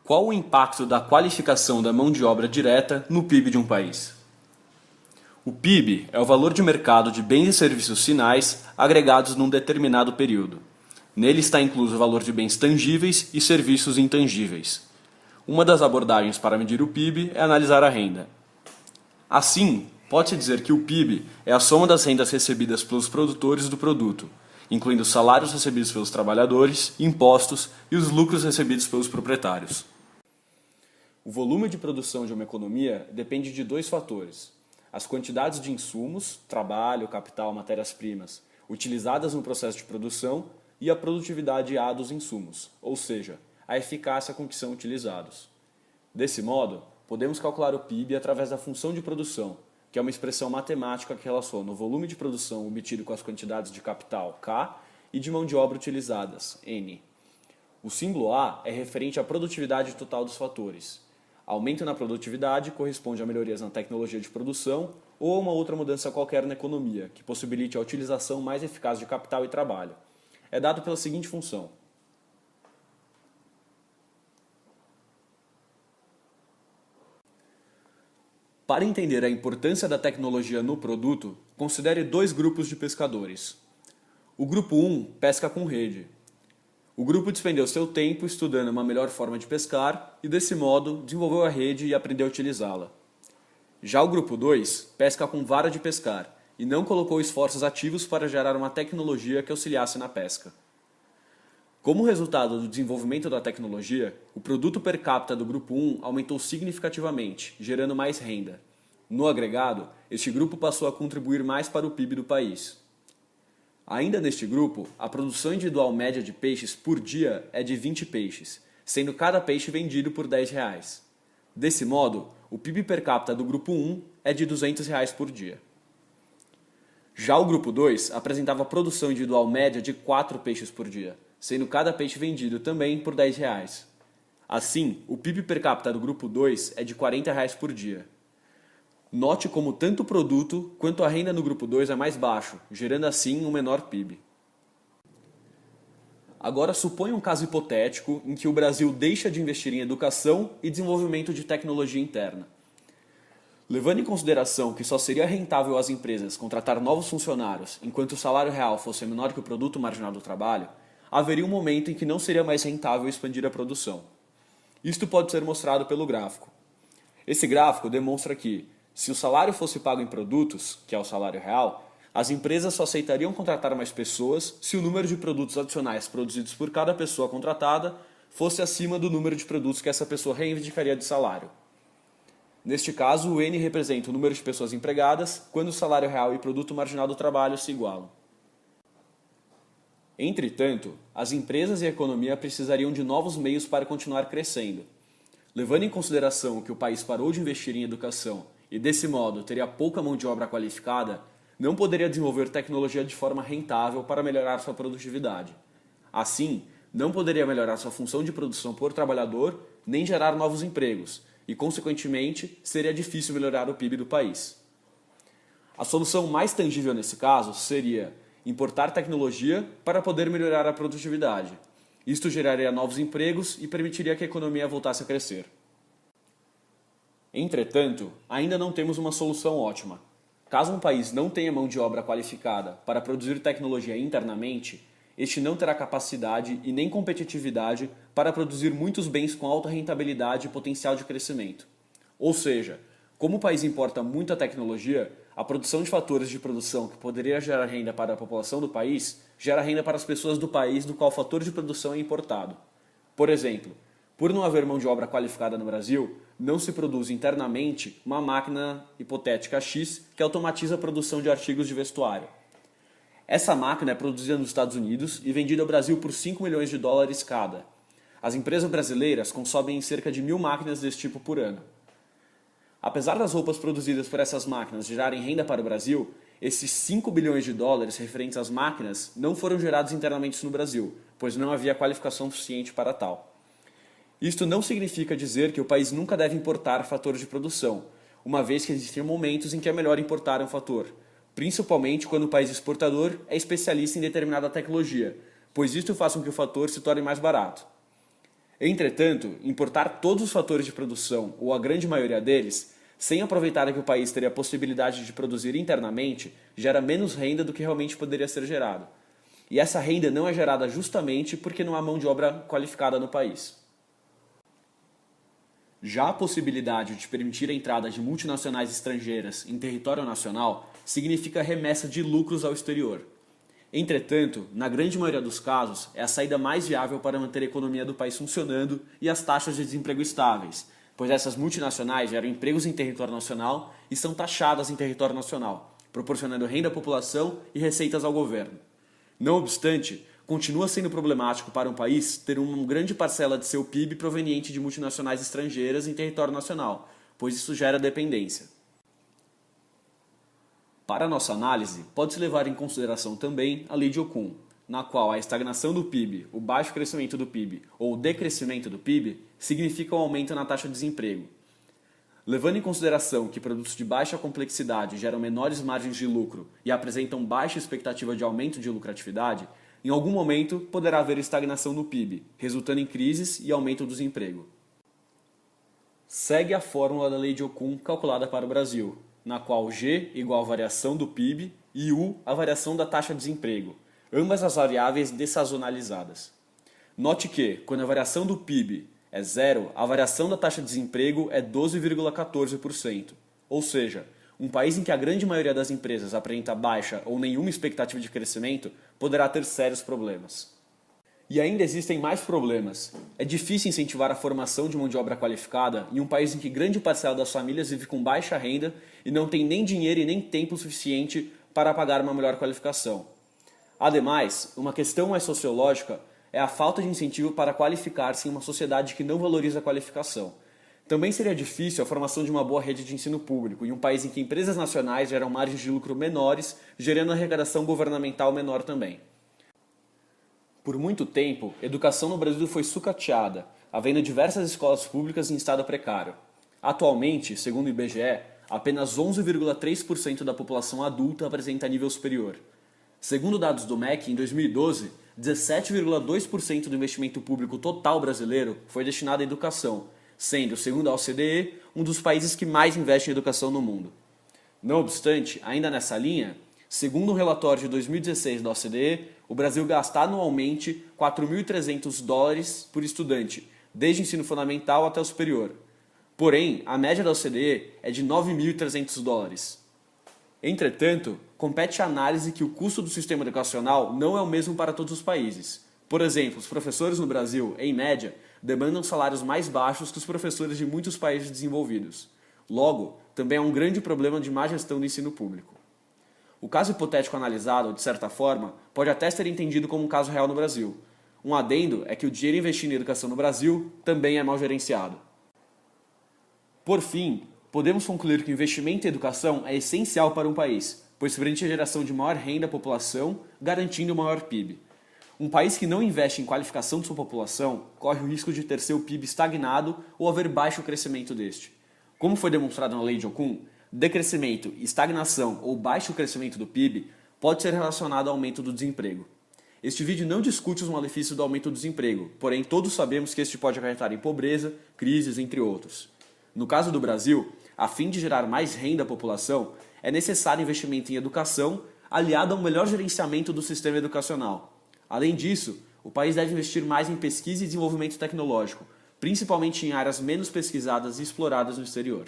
Qual o impacto da qualificação da mão de obra direta no PIB de um país? O PIB é o valor de mercado de bens e serviços finais agregados num determinado período. Nele está incluso o valor de bens tangíveis e serviços intangíveis. Uma das abordagens para medir o PIB é analisar a renda. Assim, pode-se dizer que o PIB é a soma das rendas recebidas pelos produtores do produto, incluindo os salários recebidos pelos trabalhadores, impostos e os lucros recebidos pelos proprietários. O volume de produção de uma economia depende de dois fatores: as quantidades de insumos, trabalho, capital, matérias-primas, utilizadas no processo de produção e a produtividade A dos insumos, ou seja, a eficácia com que são utilizados. Desse modo, podemos calcular o PIB através da função de produção, que é uma expressão matemática que relaciona o volume de produção obtido com as quantidades de capital, K, e de mão de obra utilizadas, N. O símbolo A é referente à produtividade total dos fatores. Aumento na produtividade corresponde a melhorias na tecnologia de produção ou a uma outra mudança qualquer na economia, que possibilite a utilização mais eficaz de capital e trabalho. É dado pela seguinte função. Para entender a importância da tecnologia no produto, considere dois grupos de pescadores. O grupo 1 pesca com rede. O grupo despendeu seu tempo estudando uma melhor forma de pescar e, desse modo, desenvolveu a rede e aprendeu a utilizá-la. Já o grupo 2 pesca com vara de pescar e não colocou esforços ativos para gerar uma tecnologia que auxiliasse na pesca. Como resultado do desenvolvimento da tecnologia, o produto per capita do grupo 1 aumentou significativamente, gerando mais renda. No agregado, este grupo passou a contribuir mais para o PIB do país. Ainda neste grupo, a produção individual média de peixes por dia é de 20 peixes, sendo cada peixe vendido por R$10. Desse modo, o PIB per capita do grupo 1 é de R$200 por dia. Já o grupo 2 apresentava produção individual média de 4 peixes por dia, sendo cada peixe vendido também por R$10. Assim, o PIB per capita do grupo 2 é de R$40 por dia. Note como tanto o produto quanto a renda no grupo 2 é mais baixo, gerando assim um menor PIB. Agora suponha um caso hipotético em que o Brasil deixa de investir em educação e desenvolvimento de tecnologia interna. Levando em consideração que só seria rentável às empresas contratar novos funcionários enquanto o salário real fosse menor que o produto marginal do trabalho, haveria um momento em que não seria mais rentável expandir a produção. Isto pode ser mostrado pelo gráfico. Esse gráfico demonstra que, se o salário fosse pago em produtos, que é o salário real, as empresas só aceitariam contratar mais pessoas se o número de produtos adicionais produzidos por cada pessoa contratada fosse acima do número de produtos que essa pessoa reivindicaria de salário. Neste caso, o N representa o número de pessoas empregadas quando o salário real e produto marginal do trabalho se igualam. Entretanto, as empresas e a economia precisariam de novos meios para continuar crescendo. Levando em consideração que o país parou de investir em educação e, desse modo, teria pouca mão de obra qualificada, não poderia desenvolver tecnologia de forma rentável para melhorar sua produtividade. Assim, não poderia melhorar sua função de produção por trabalhador, nem gerar novos empregos, e, consequentemente, seria difícil melhorar o PIB do país. A solução mais tangível nesse caso seria importar tecnologia para poder melhorar a produtividade. Isto geraria novos empregos e permitiria que a economia voltasse a crescer. Entretanto, ainda não temos uma solução ótima. Caso um país não tenha mão de obra qualificada para produzir tecnologia internamente, este não terá capacidade e nem competitividade para produzir muitos bens com alta rentabilidade e potencial de crescimento. Ou seja, como o país importa muita tecnologia, a produção de fatores de produção que poderia gerar renda para a população do país, gera renda para as pessoas do país do qual o fator de produção é importado. Por exemplo, por não haver mão de obra qualificada no Brasil, não se produz internamente uma máquina hipotética X que automatiza a produção de artigos de vestuário. Essa máquina é produzida nos Estados Unidos e vendida ao Brasil por $5 milhões cada. As empresas brasileiras consomem cerca de 1.000 máquinas desse tipo por ano. Apesar das roupas produzidas por essas máquinas gerarem renda para o Brasil, esses $5 bilhões referentes às máquinas não foram gerados internamente no Brasil, pois não havia qualificação suficiente para tal. Isto não significa dizer que o país nunca deve importar fatores de produção, uma vez que existem momentos em que é melhor importar um fator, principalmente quando o país exportador é especialista em determinada tecnologia, pois isto faz com que o fator se torne mais barato. Entretanto, importar todos os fatores de produção, ou a grande maioria deles, sem aproveitar que o país teria a possibilidade de produzir internamente, gera menos renda do que realmente poderia ser gerado. E essa renda não é gerada justamente porque não há mão de obra qualificada no país. Já a possibilidade de permitir a entrada de multinacionais estrangeiras em território nacional significa remessa de lucros ao exterior. Entretanto, na grande maioria dos casos, é a saída mais viável para manter a economia do país funcionando e as taxas de desemprego estáveis, pois essas multinacionais geram empregos em território nacional e são taxadas em território nacional, proporcionando renda à população e receitas ao governo. Não obstante, continua sendo problemático para um país ter uma grande parcela de seu PIB proveniente de multinacionais estrangeiras em território nacional, pois isso gera dependência. Para nossa análise, pode-se levar em consideração também a Lei de Okun, na qual a estagnação do PIB, o baixo crescimento do PIB ou o decrescimento do PIB significa um aumento na taxa de desemprego. Levando em consideração que produtos de baixa complexidade geram menores margens de lucro e apresentam baixa expectativa de aumento de lucratividade, em algum momento poderá haver estagnação no PIB, resultando em crises e aumento do desemprego. Segue a fórmula da Lei de Okun calculada para o Brasil, na qual G igual a variação do PIB e U a variação da taxa de desemprego, ambas as variáveis dessazonalizadas. Note que, quando a variação do PIB é zero, a variação da taxa de desemprego é 12,14%. Ou seja, um país em que a grande maioria das empresas apresenta baixa ou nenhuma expectativa de crescimento poderá ter sérios problemas. E ainda existem mais problemas. É difícil incentivar a formação de mão de obra qualificada em um país em que grande parcela das famílias vive com baixa renda e não tem nem dinheiro e nem tempo suficiente para pagar uma melhor qualificação. Ademais, uma questão mais sociológica é a falta de incentivo para qualificar-se em uma sociedade que não valoriza a qualificação. Também seria difícil a formação de uma boa rede de ensino público em um país em que empresas nacionais geram margens de lucro menores, gerando arrecadação governamental menor também. Por muito tempo, a educação no Brasil foi sucateada, havendo diversas escolas públicas em estado precário. Atualmente, segundo o IBGE, apenas 11,3% da população adulta apresenta nível superior. Segundo dados do MEC, em 2012, 17,2% do investimento público total brasileiro foi destinado à educação, sendo, segundo a OCDE, um dos países que mais investe em educação no mundo. Não obstante, ainda nessa linha, segundo um relatório de 2016 da OCDE, o Brasil gasta anualmente $4.300 por estudante, desde o ensino fundamental até o superior. Porém, a média da OCDE é de $9.300. Entretanto, compete a análise que o custo do sistema educacional não é o mesmo para todos os países. Por exemplo, os professores no Brasil, em média, demandam salários mais baixos que os professores de muitos países desenvolvidos. Logo, também há um grande problema de má gestão do ensino público. O caso hipotético analisado, de certa forma, pode até ser entendido como um caso real no Brasil. Um adendo é que o dinheiro investido em educação no Brasil também é mal gerenciado. Por fim, podemos concluir que o investimento em educação é essencial para um país, pois permite a geração de maior renda à população, garantindo maior PIB. Um país que não investe em qualificação de sua população corre o risco de ter seu PIB estagnado ou haver baixo crescimento deste. Como foi demonstrado na Lei de Okun, decrescimento, estagnação ou baixo crescimento do PIB pode ser relacionado ao aumento do desemprego. Este vídeo não discute os malefícios do aumento do desemprego, porém todos sabemos que este pode acarretar em pobreza, crises, entre outros. No caso do Brasil, a fim de gerar mais renda à população, é necessário investimento em educação, aliado a um melhor gerenciamento do sistema educacional. Além disso, o país deve investir mais em pesquisa e desenvolvimento tecnológico, principalmente em áreas menos pesquisadas e exploradas no exterior.